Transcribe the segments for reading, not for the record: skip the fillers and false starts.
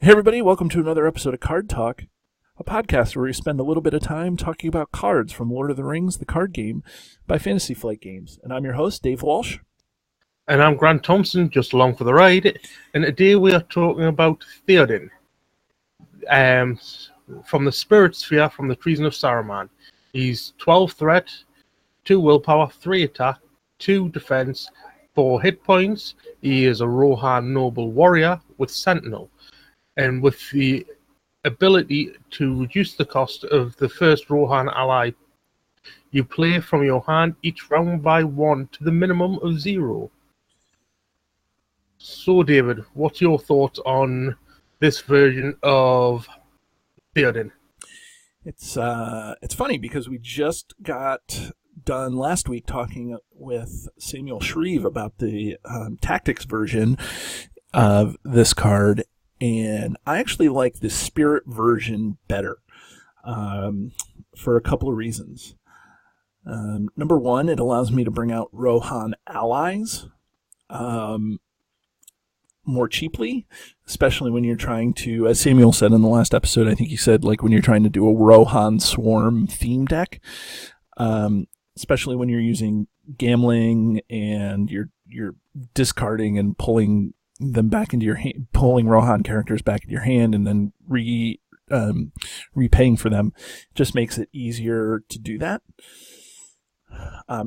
Hey everybody, welcome to another episode of Card Talk, a podcast where we spend a little bit of time talking about cards from Lord of the Rings, the card game, by Fantasy Flight Games. And I'm your host, Dave Walsh. And I'm Grant Thompson, just along for the ride. And today we are talking about Theoden, from the Spirit Sphere, from the Treason of Saruman. He's 12 threat, 2 willpower, 3 attack, 2 defense, 4 hit points. He is a Rohan noble warrior with Sentinel, and with the ability to reduce the cost of the first Rohan ally you play from your hand each round by 1 to the minimum of 0. So, David, what's your thoughts on this version of Theoden? It's funny because we just got done last week talking with Samuel Shreve about the tactics version of this card, and I actually like the Spirit version better for a couple of reasons. Number one, it allows me to bring out Rohan allies more cheaply, especially when you're trying to, as Samuel said in the last episode, I think he said, like when you're trying to do a Rohan Swarm theme deck, especially when you're using gambling and you're discarding and pulling them back into your hand, pulling Rohan characters back into your hand and then repaying for them, just makes it easier to do that.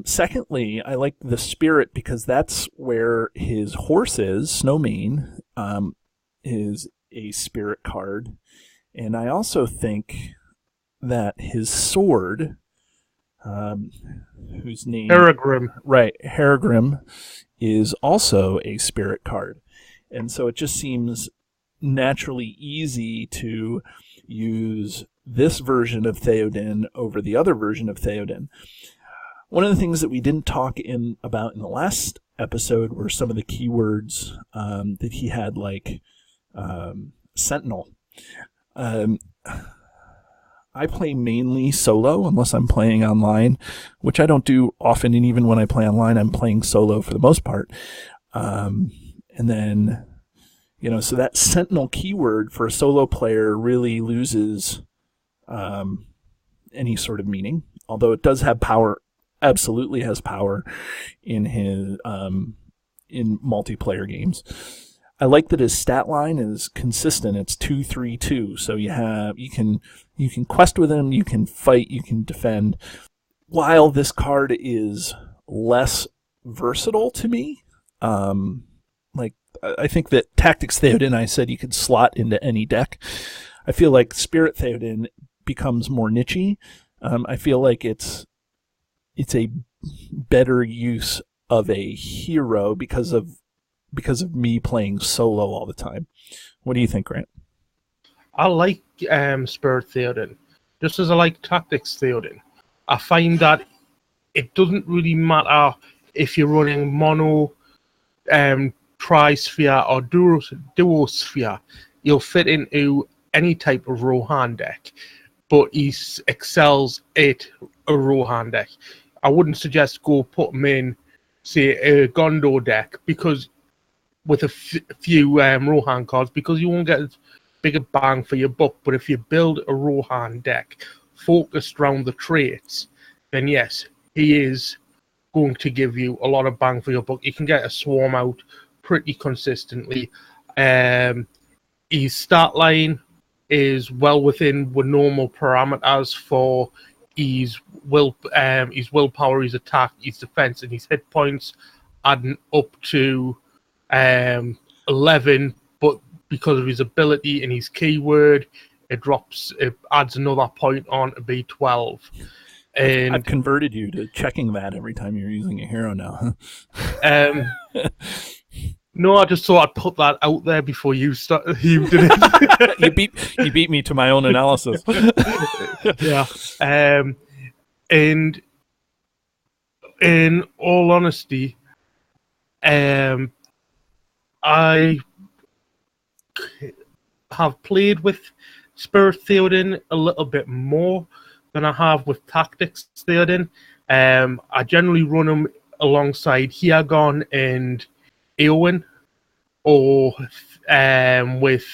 Secondly, I like the Spirit because that's where his horse is. Snowmane is a Spirit card. And I also think that his sword, whose name... Harrogrim. Right, Harrogrim is also a Spirit card. And so it just seems naturally easy to use this version of Theoden over the other version of Theoden. One of the things that we didn't talk about in the last episode were some of the keywords that he had, like Sentinel. I play mainly solo unless I'm playing online, which I don't do often, and even when I play online, I'm playing solo for the most part. And then, so that Sentinel keyword for a solo player really loses any sort of meaning, although it does have power. Absolutely has power in his in multiplayer games. I like that his stat line is consistent. It's 2-3-2. So you can quest with him, you can fight, you can defend. While this card is less versatile to me, I think that Tactics Theoden, I said you could slot into any deck. I feel like Spirit Theoden becomes more niche-y. I feel like it's a better use of a hero because of me playing solo all the time. What do you think, Grant? I like Spirit Theoden, just as I like Tactics Theoden. I find that it doesn't really matter if you're running mono, tri-sphere or duo-sphere. You'll fit into any type of Rohan deck, but he excels at a Rohan deck. I wouldn't suggest go put him in, say, a Gondor deck because with a few Rohan cards, because you won't get as big a bang for your buck. But if you build a Rohan deck focused around the traits, then yes, he is going to give you a lot of bang for your buck. You can get a swarm out pretty consistently. His stat line is well within the normal parameters for his willpower, his attack, his defense, and his hit points, adding up to 11. But because of his ability and his keyword, it adds another point on to be 12. And I've converted you to checking that every time you're using a hero now. No, I just thought I'd put that out there before you did it. You beat me to my own analysis. Yeah. And in all honesty, I have played with Spirit Theoden a little bit more than I have with Tactics Theoden. I generally run them alongside Hiagon and Eowyn, or with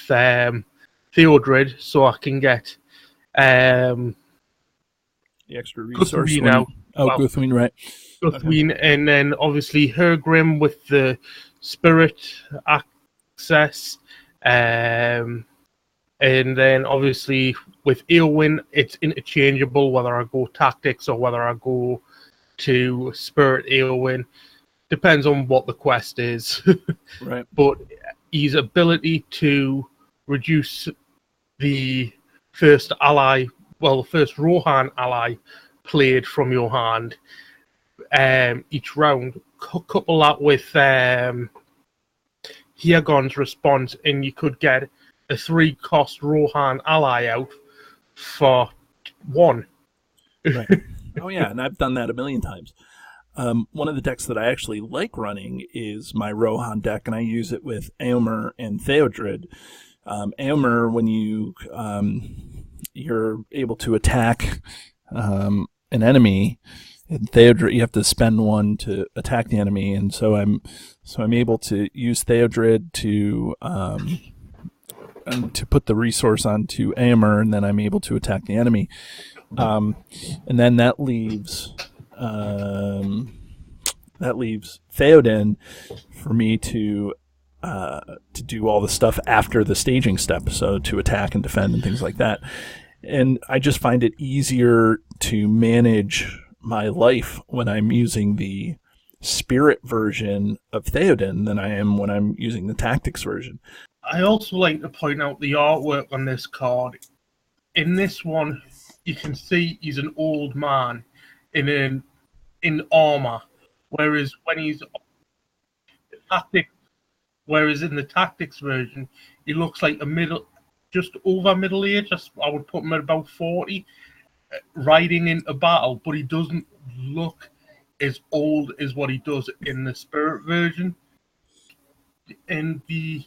Theodred, so I can get The extra resource. Guthwin out. Guthwin, right. Guthwin, and then obviously Hergrim with the spirit access. And then obviously with Eowyn, it's interchangeable whether I go tactics or whether I go to Spirit Eowyn. Depends on what the quest is. Right. But his ability to reduce the first ally, the first Rohan ally played from your hand each round, couple that with Hiagon's response, and you could get a 3-cost Rohan ally out for 1. Right. Oh, yeah, and I've done that a million times. One of the decks that I actually like running is my Rohan deck, and I use it with Éomer and Theodred. Éomer, when you're able to attack an enemy, and Theodred, you have to spend 1 to attack the enemy, and so I'm able to use Theodred to put the resource onto Éomer, and then I'm able to attack the enemy. And then that leaves Theoden for me to do all the stuff after the staging step, so to attack and defend and things like that. And I just find it easier to manage my life when I'm using the spirit version of Theoden than I am when I'm using the tactics version. I also like to point out the artwork on this card. In this one, you can see he's an old man in armor, whereas when he's in the tactics version, he looks like just over middle age. I would put him at about 40, riding into battle, but he doesn't look as old as what he does in the spirit version. In the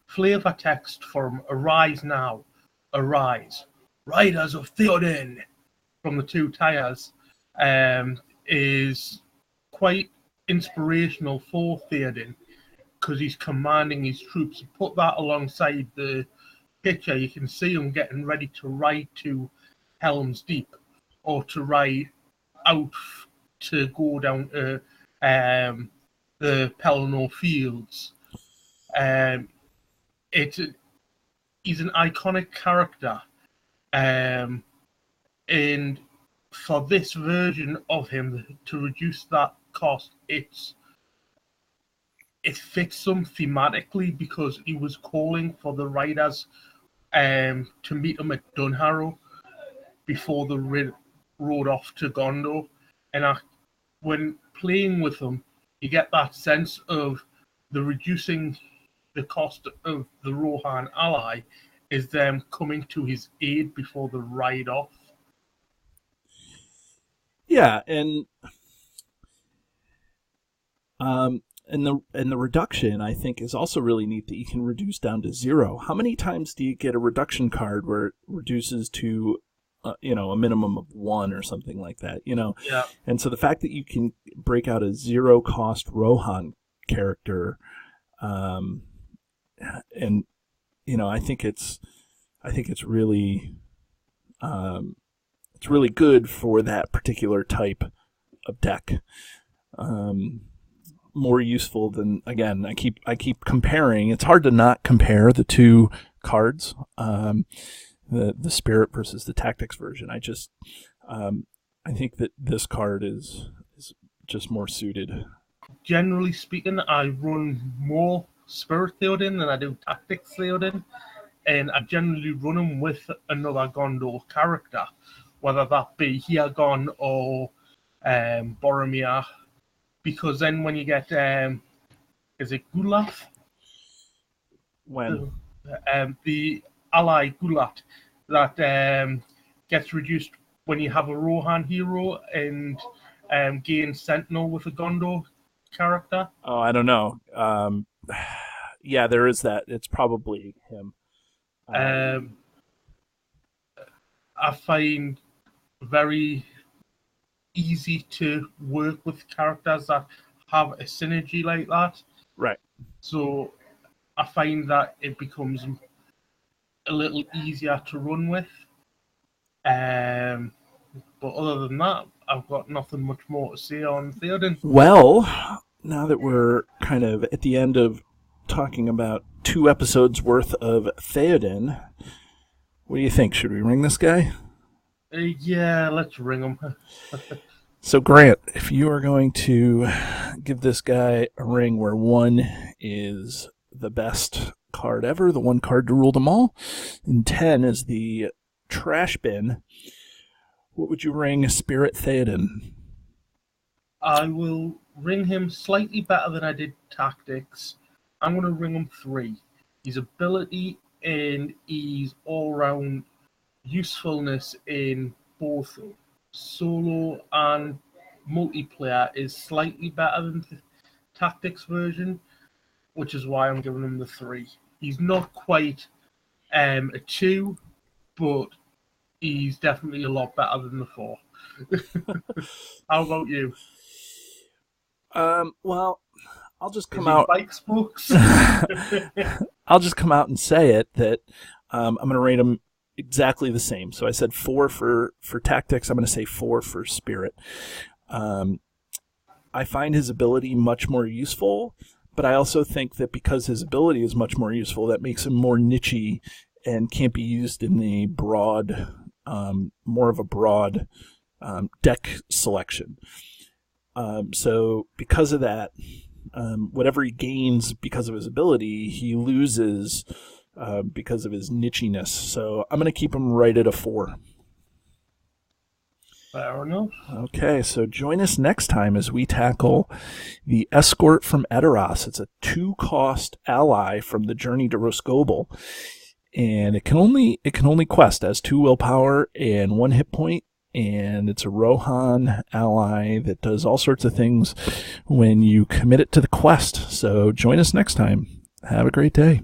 flavor text from "Arise Now, Arise, Riders of Theoden" from the Two Tires, is quite inspirational for Theoden because he's commanding his troops. Put that alongside the picture, you can see him getting ready to ride to Helm's Deep or to ride out to go down to the Pelennor Fields. He's an iconic character, and for this version of him to reduce that cost, it fits them thematically because he was calling for the riders to meet him at Dunharrow before the rode off to Gondor, and when playing with them, you get that sense of the reducing the cost of the Rohan ally is them coming to his aid before the ride off. Yeah, and the reduction, I think, is also really neat that you can reduce down to 0. How many times do you get a reduction card where it reduces to a minimum of 1 or something like that? Yeah. And so the fact that you can break out a 0-cost Rohan character, and I think it's really it's really good for that particular type of deck. More useful than, again, I keep comparing. It's hard to not compare the two cards, the spirit versus the tactics version. I think that this card is just more suited. Generally speaking, I run more Spirit Theoden than I do Tactics Theoden, and I generally run them with another Gondor character, whether that be Hiagon or Boromir, because then when you get is it Gulaf? When the ally Gulat that gets reduced when you have a Rohan hero and gain Sentinel with a Gondor character. Oh, I don't know. Yeah, there is that. It's probably him. I find very easy to work with characters that have a synergy like that. Right. So I find that it becomes a little easier to run with. But other than that, I've got nothing much more to say on Theoden. Well, now that we're kind of at the end of talking about 2 episodes worth of Theoden, what do you think? Should we ring this guy? Yeah, let's ring him. So, Grant, if you are going to give this guy a ring where 1 is the best card ever, the 1 card to rule them all, and 10 is the trash bin, what would you ring Spirit Theoden? I will ring him slightly better than I did Tactics. I'm going to ring him 3. His ability and his all-round usefulness in both solo and multiplayer is slightly better than the Tactics version, which is why I'm giving him the 3. He's not quite a 2, but he's definitely a lot better than the 4. How about you? Well, I'll just come out. Bikes books? I'll just come out and say it that I'm going to rate him exactly the same. So I said 4 for Tactics. I'm going to say 4 for Spirit. I find his ability much more useful, but I also think that because his ability is much more useful, that makes him more niche-y and can't be used in the broad, more of a broad deck selection. So because of that, whatever he gains because of his ability, he loses because of his nichiness. So I'm going to keep him right at a 4. Fair enough. Okay, so join us next time as we tackle the Escort from Edoras. It's a 2-cost ally from the Journey to Rosgobel, and it can only quest as 2 willpower and 1 hit point. And it's a Rohan ally that does all sorts of things when you commit it to the quest. So join us next time. Have a great day.